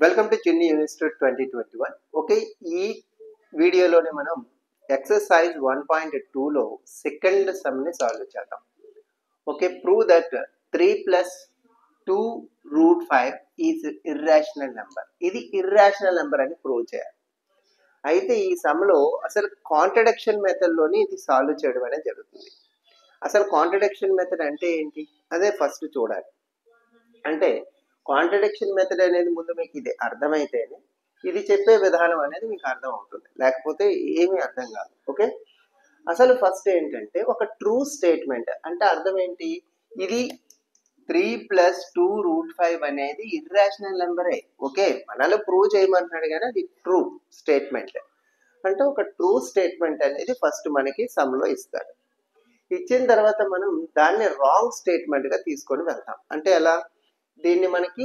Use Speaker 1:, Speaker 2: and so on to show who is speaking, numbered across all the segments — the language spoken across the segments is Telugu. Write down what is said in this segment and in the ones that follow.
Speaker 1: వెల్కమ్ టు చిన్ని యూనివర్సిటీ 2021. ఓకే, ఈ వీడియోలోనే మనం ఎక్సర్సైజ్ 1.2లో సెకండ్ సమ్ని సాల్వ్ చేద్దాం. Okay, prove that 3 + 2 √5 is irrational number. ఇది ఇర్రాషనల్ నెంబర్ అని ప్రూవ్ చేయాలి. అయితే ఈ సమ్లో అసలు కాంట్రడిక్షన్ మెథడ్లోని ఇది సాల్వ్ చేయడం అనేది జరుగుతుంది. అసలు కాంట్రడిక్షన్ మెథడ్ అంటే ఏంటి అదే ఫస్ట్ చూడాలి. అంటే కాంట్రడిక్షన్ మెథడ్ అనేది ముందు మీకు ఇది అర్థమైతేనే ఇది చెప్పే విధానం అనేది మీకు అర్థం అవుతుంది, లేకపోతే ఏమీ అర్థం కాదు. ఓకే, అసలు ఫస్ట్ ఏంటంటే ఒక ట్రూ స్టేట్మెంట్ అంటే అర్థం ఏంటి, ఇది 3 + 2 √5 అనేది ఇర్రాషనల్ నెంబరే. ఓకే, మనల్ని ప్రూవ్ చేయమంటున్నాడు కానీ అది ట్రూ స్టేట్మెంట్. అంటే ఒక ట్రూ స్టేట్మెంట్ అనేది ఫస్ట్ మనకి సమ్లో ఇస్తాడు. ఇచ్చిన తర్వాత మనం దాన్ని రాంగ్ స్టేట్మెంట్గా తీసుకొని వెళ్తాం. అంటే ఎలా, దీన్ని మనకి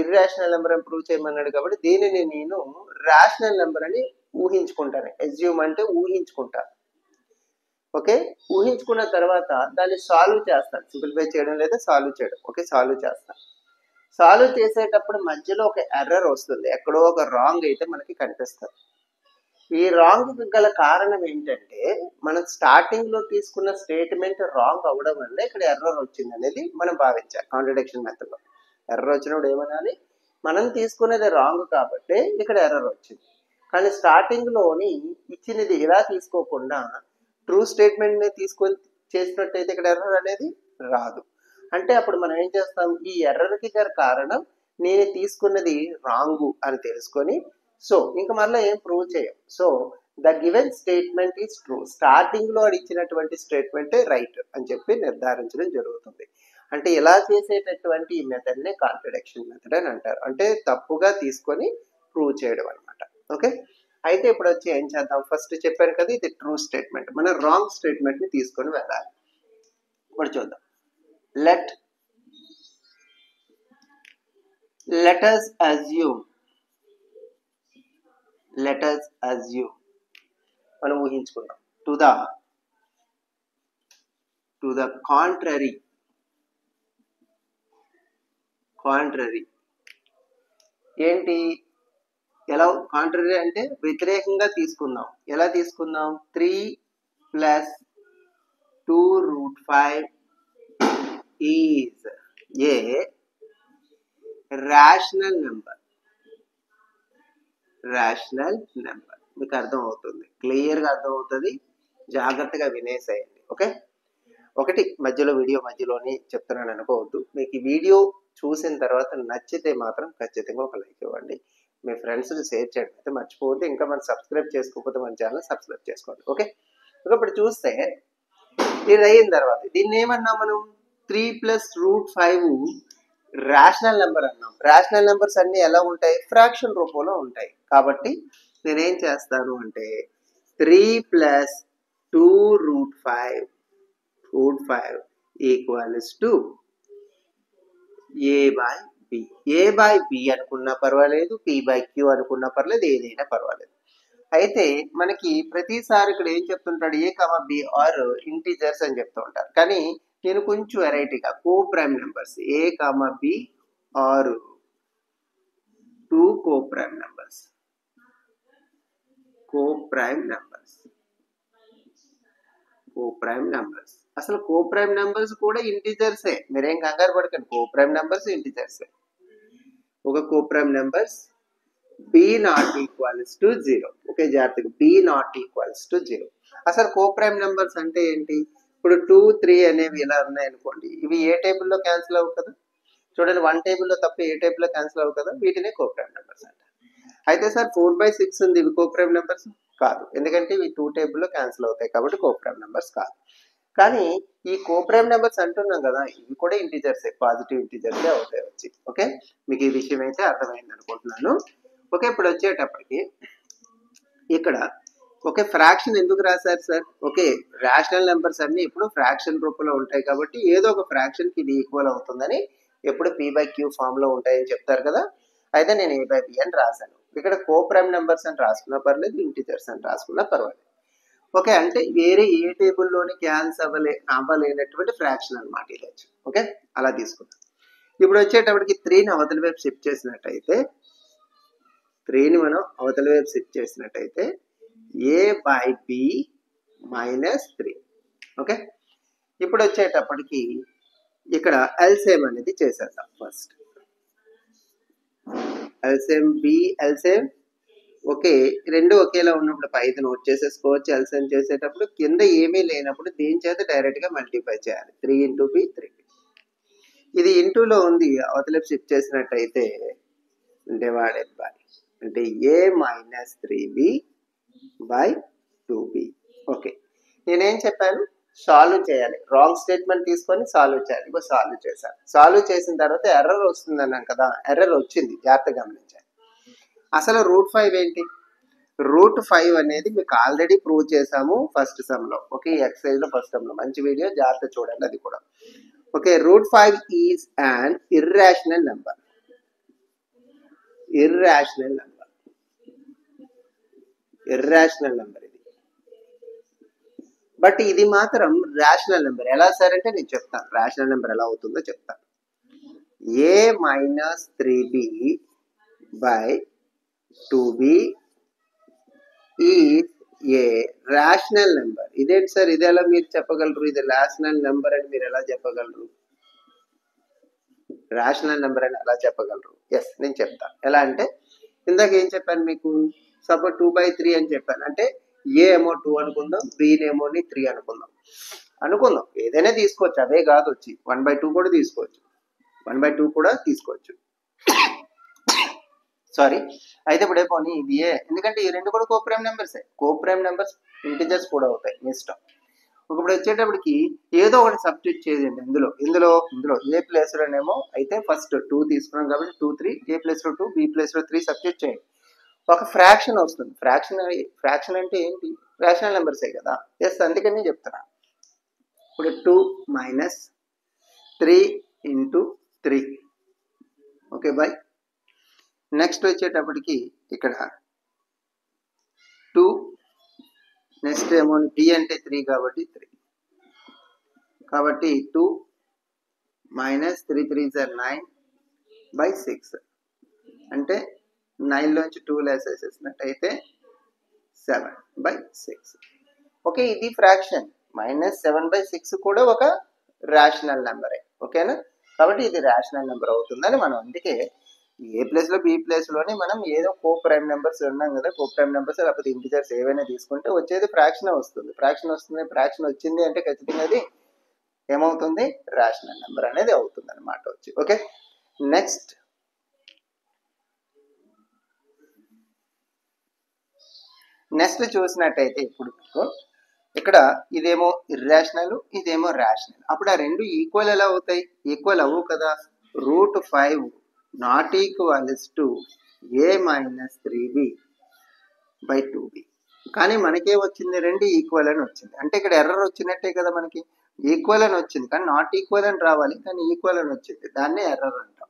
Speaker 1: ఇర్రాషనల్ నెంబర్ అని ప్రూవ్ చేయమన్నాడు కాబట్టి దీనిని నేను రేషనల్ నెంబర్ అని ఊహించుకుంటాను. అస్యూమ్ అంటే ఊహించుకుంటాను. ఓకే, ఊహించుకున్న తర్వాత దాన్ని సాల్వ్ చేస్తాను. సింప్లిఫై చేయడం లేదా సాల్వ్ చేయడం. ఓకే, సాల్వ్ చేస్తాను. సాల్వ్ చేసేటప్పుడు మధ్యలో ఒక ఎర్రర్ వస్తుంది, ఎక్కడో ఒక రాంగ్ అయితే మనకి కనిపిస్తుంది. ఈ రాంగ్ గల కారణం ఏంటంటే మనం స్టార్టింగ్ లో తీసుకున్న స్టేట్మెంట్ రాంగ్ అవడం వల్ల ఇక్కడ ఎర్రర్ వచ్చింది అనేది మనం భావించాలి. కాంట్రడిక్షన్ మెథడ్ లో ఎర్రర్ వచ్చినప్పుడు ఏమనాలి, మనం తీసుకునేది రాంగ్ కాబట్టి ఇక్కడ ఎర్రర్ వచ్చింది. కానీ స్టార్టింగ్ లోని ఇచ్చినది ఇలా తీసుకోకుండా ట్రూ స్టేట్మెంట్ ని తీసుకొని చేసినట్టయితే ఇక్కడ ఎర్రర్ అనేది రాదు. అంటే అప్పుడు మనం ఏం చేస్తాం, ఈ ఎర్రర్కి గల కారణం నేను తీసుకున్నది రాంగు అని తెలుసుకొని సో ఇంకా మళ్ళీ ఏం ప్రూవ్ చేయం. So the given statement is true. Starting లో ఇచ్చినటువంటి స్టేట్మెంటే రైట్ అని చెప్పి నిర్ధారించడం జరుగుతుంది. అంటే ఇలా చేసేటటువంటి ఈ మెథడ్ నే కాంట్రడిక్షన్ మెథడ్ అని అంటారు. అంటే తప్పుగా తీసుకొని ప్రూవ్ చేయడం అనమాట. ఓకే, అయితే ఇప్పుడు వచ్చి ఏం చేద్దాం, ఫస్ట్ చెప్పాను కదా ఇది ట్రూ స్టేట్మెంట్, మనం రాంగ్ స్టేట్మెంట్ ని తీసుకొని వెళ్ళాలి. ఇప్పుడు చూద్దాం. let us assume మనం ఊహించుకున్నాం టు ద కాంట్రరీ ఏంటి, ఎలా కాంట్రరీ అంటే వ్యతిరేకంగా తీసుకుందాం. ఎలా తీసుకుందాం, 3 + 2 √5 ఈజ్ ఏ రేషనల్ నెంబర్. మీకు అర్థం అవుతుంది, క్లియర్గా అర్థం అవుతుంది, జాగ్రత్తగా వినేసేయండి. ఓకే, ఒకటి మధ్యలో వీడియో మధ్యలోనే చెప్తున్నాను అనుకోవద్దు. మీకు ఈ వీడియో చూసిన తర్వాత నచ్చితే మాత్రం ఖచ్చితంగా ఒక లైక్ ఇవ్వండి, మీ ఫ్రెండ్స్కి షేర్ చేయడం అయితే మర్చిపోవద్దు. ఇంకా మనం సబ్స్క్రైబ్ చేసుకోకపోతే మన ఛానల్ సబ్స్క్రైబ్ చేసుకోండి. ఓకే, ఇప్పుడు చూస్తే ఇది అయిన తర్వాత దీన్ని ఏమన్నా మనం 3 + √5 రేషనల్ నెంబర్ అన్నాం. రేషనల్ నెంబర్స్ అన్ని ఎలా ఉంటాయి, ఫ్రాక్షన్ రూపంలో ఉంటాయి. కాబట్టి నేనేం చేస్తాను అంటే 3 + 2 √5 ఈక్వల్స్ టు a/b. a/b అనుకున్నా పర్వాలేదు, p/q అనుకున్నా పర్లేదు, ఏదైనా పర్వాలేదు. అయితే మనకి ప్రతిసారి ఇక్కడ ఏం చెప్తుంటాడు, a, b ఆర్ ఇంటీజర్స్ అని చెప్తూ ఉంటారు. కానీ నేను కొంచెం వెరైటీగా coprime numbers a, b or 2 coprime numbers అసలు కో ప్రైమ్ నెంబర్స్ కూడా ఇంటీజర్సే, మీరేం కంగారు పడకండి. కో ప్రైమ్ నెంబర్స్ ఇంటీజర్సే. ఒక coprime numbers b ≠ 0. Okay, జాగ్రత్తగా b ≠ 0. అసలు కో ప్రైమ్ నెంబర్స్ అంటే ఏంటి, ఇప్పుడు 2, 3 అనేవి ఇలా ఉన్నాయనుకోండి, ఇవి ఏ టేబుల్లో క్యాన్సిల్ అవ్వవు కదా. చూడండి, 1 టేబుల్లో తప్ప ఏ టేబుల్లో క్యాన్సిల్ అవ్వవు కదా, వీటినే కో ప్రైమ్ నెంబర్స్ అంటారు. అయితే సార్ 4/6 ఉంది, ఇవి కో ప్రైమ్ నెంబర్స్ కాదు, ఎందుకంటే ఇవి 2 టేబుల్లో క్యాన్సిల్ అవుతాయి కాబట్టి కో ప్రైమ్ నెంబర్స్ కాదు. కానీ ఈ కో ప్రైమ్ నెంబర్స్ అంటున్నాం కదా, ఇవి కూడా ఇంటీజర్సే, పాజిటివ్ ఇంటీజర్సే అవుతాయి వచ్చి. ఓకే, మీకు ఈ విషయం అయితే అర్థమైంది అనుకుంటున్నాను. ఓకే, ఇప్పుడు వచ్చేటప్పటికి ఇక్కడ ఓకే ఫ్రాక్షన్ ఎందుకు రాశారు సార్, ఓకే రేషనల్ నెంబర్స్ అన్ని ఇప్పుడు ఫ్రాక్షన్ రూపంలో ఉంటాయి కాబట్టి ఏదో ఒక ఫ్రాక్షన్కి ఇది ఈక్వల్ అవుతుందని ఎప్పుడు p/q ఫామ్లో ఉంటాయని చెప్తారు కదా. అయితే నేను a/b అని రాశాను. ఇక్కడ కో ప్రైమ్ నెంబర్స్ అని రాసుకున్నా పర్లేదు, ఇంటీజర్స్ అని రాసుకున్నా పర్వాలేదు. ఓకే, అంటే వేరే ఏ టేబుల్లోని క్యాన్సిల్ అవ్వలేనటువంటి ఫ్రాక్షన్ అనమాట ఇది వచ్చి. ఓకే, అలా తీసుకుందాం. ఇప్పుడు వచ్చేటప్పటికి 3ని అవతల వైపు షిఫ్ట్ చేసినట్టయితే 3ని మనం అవతల వైపు షిఫ్ట్ చేసినట్టయితే a/b -3. ఓకే, ఇప్పుడు వచ్చేటప్పటికి ఇక్కడ ఎల్సిఎం అనేది చేసేద్దాం. First LCM B LCM. Okay, రెండు ఒకేలా ఉన్నప్పుడు పైది నోట్ చేసేసుకోవచ్చు. ఎల్సిఎం చేసేటప్పుడు కింద ఏమీ లేనప్పుడు దీని చేత డైరెక్ట్ గా మల్టిప్లై చేయాలి. 3 × b 3b. ఇది ఇంటూలో ఉంది, అవతలపు షిఫ్ట్ చేసినట్టయితే డివైడెడ్ బై అంటే a - 3b / 2b. ఓకే, నేనేం చెప్పాను, సాల్వ్ చేయాలి. రాంగ్ స్టేట్మెంట్ తీసుకొని సాల్వ్ చేయాలి. ఇప్పుడు సాల్వ్ చేశాను. సాల్వ్ చేసిన తర్వాత ఎర్రర్ వస్తుంది అన్నాం కదా, ఎర్రర్ వచ్చింది, జాగ్రత్తగా గమనించాలి. అసలు √5 ఏంటి? √5 అనేది మీకు ఆల్రెడీ ప్రూవ్ చేసాము ఫస్ట్ సమ్ లో. ఓకే, ఎక్సర్సైజ్ లో ఫస్ట్ సమ్ లో మంచి వీడియో, జాగ్రత్త చూడండి అది కూడా. Okay, √5 is an irrational number. Irrational number, irrational number ఇది. బట్ ఇది మాత్రం రేషనల్ నెంబర్. ఎలా సార్ అంటే నేను చెప్తాను, రేషనల్ నెంబర్ ఎలా అవుతుందో చెప్తాను. a - 3b / 2b is a rational number. ఇదేంటి సార్, ఇది ఎలా మీరు చెప్పగలరు? ఇది రేషనల్ నెంబర్ అని మీరు ఎలా చెప్పగలరు? రేషనల్ నెంబర్ అని ఎలా చెప్పగలరు? ఎస్, నేను చెప్తాను. ఎలా అంటే ఇందాక ఏం చెప్పాను మీకు, సపోజ్ 2/3 అని చెప్పాను. అంటే ఏ ఏమో 2 అనుకుందాం, బీనేమో 3 అనుకుందాం. ఏదైనా తీసుకోవచ్చు, అవే కాదు వచ్చి 1/2 కూడా తీసుకోవచ్చు, 1/2 కూడా తీసుకోవచ్చు. సారీ, అయితే ఇప్పుడు అయిపోయి ఇది ఏ, ఎందుకంటే ఈ రెండు కూడా కోప్రైమ్ నెంబర్సే. కోప్రైమ్ నెంబర్స్ ఇంటిజర్స్ కూడా అవుతాయి, మీ ఇష్టం. ఇప్పుడు వచ్చేటప్పటికి ఏదో ఒకటి సబ్స్టిట్యూట్ చేయండి. ఇందులో ఏ ప్లేస్ లోనేమో అయితే ఫస్ట్ 2 తీసుకున్నాం కాబట్టి 2 3, ఏ ప్లేస్ లో 2, బి ప్లేస్ లో 3 సబ్స్టిట్యూట్ చేయండి. ఒక ఫ్రాక్షన్ వస్తుంది. ఫ్రాక్షన్ అంటే ఏంటి? రేషనల్ నెంబర్సే కదా. ఎస్, అందుకని చెప్తున్నా. ఇప్పుడు 2 - 3 × 3. Okay, by. నెక్స్ట్ వచ్చేటప్పటికి ఇక్కడ 2, నెక్స్ట్ ఏమో బి అంటే 3 కాబట్టి 3. కాబట్టి 2 - 3 3s are 9/6. అంటే 9 లోంచి 2 లేసేసినట్టయితే 7/6. ఓకే, ఇది ఫ్రాక్షన్. -7/6 కూడా ఒక రేషనల్ నెంబరే. ఓకేనా? కాబట్టి ఇది రేషనల్ నెంబర్ అవుతుందని మనం, అందుకే ఏ ప్లేస్ లో బి ప్లేస్ లోనే మనం ఏదో కోప్రైమ్ నెంబర్స్ ఉన్నాం కదా, కోప్రైమ్ నెంబర్స్ లేకపోతే ఇంటిజర్స్ ఏవైనా తీసుకుంటే వచ్చేది ఫ్రాక్షన్ వస్తుంది. ఫ్రాక్షన్ వచ్చింది అంటే ఖచ్చితంగా అది ఏమవుతుంది? రేషనల్ నెంబర్ అనేది అవుతుంది అనమాట వచ్చి. ఓకే, నెక్స్ట్ చూసినట్టయితే ఇప్పుడు ఇక్కడ ఇదేమో ఇర్రేషనల్, ఇదేమో రేషనల్. అప్పుడు ఆ రెండు ఈక్వల్ ఎలా అవుతాయి? ఈక్వల్ అవ్వు కదా. √5 not equals to a - 3b / 2b. కానీ మనకే వచ్చింది రెండు ఈక్వల్ అని వచ్చింది. అంటే ఇక్కడ ఎర్రర్ వచ్చినట్టే కదా, మనకి ఈక్వల్ అని వచ్చింది కానీ నాట్ ఈక్వల్ అని రావాలి, కానీ ఈక్వల్ అని వచ్చింది. దాన్నే ఎర్రర్ అంటాం.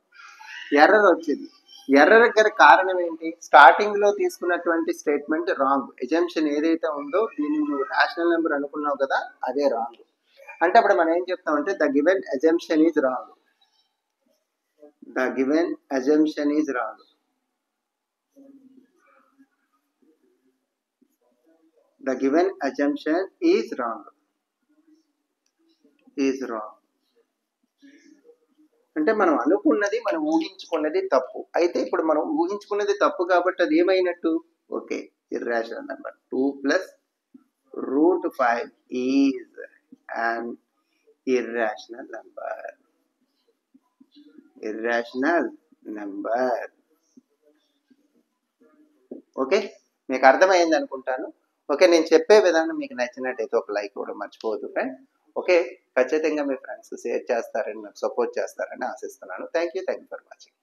Speaker 1: ఎర్రర్ వచ్చింది. ఎర్రర్ దగ్గర కారణం ఏంటి? స్టార్టింగ్ లో తీసుకున్నటువంటి స్టేట్మెంట్ రాంగ్. ఎజంప్షన్ ఏదైతే ఉందో దీన్ని నువ్వు రేషనల్ నెంబర్ అనుకున్నావు కదా, అదే రాంగ్. అంటే అప్పుడు మనం ఏం చెప్తామంటే the given assumption is wrong. The given assumption is wrong. The given assumption is wrong. అంటే మనం అనుకున్నది, మనం ఊహించుకున్నది తప్పు. అయితే ఇప్పుడు మనం ఊహించుకున్నది తప్పు కాబట్టి అది ఏమైనట్టు? Okay, irrational number. 2 + √5 is an irrational number. Okay, మీకు అర్థమైంది అనుకుంటాను. ఓకే, నేను చెప్పే విధానం మీకు నచ్చినట్టయితే ఒక లైక్ కూడా మర్చిపోవద్దు ఫ్రెండ్. ఓకే, ఖచ్చితంగా మీ ఫ్రెండ్స్ షేర్ చేస్తారని, నాకు సపోర్ట్ చేస్తారని ఆశిస్తున్నాను. Thank you for watching.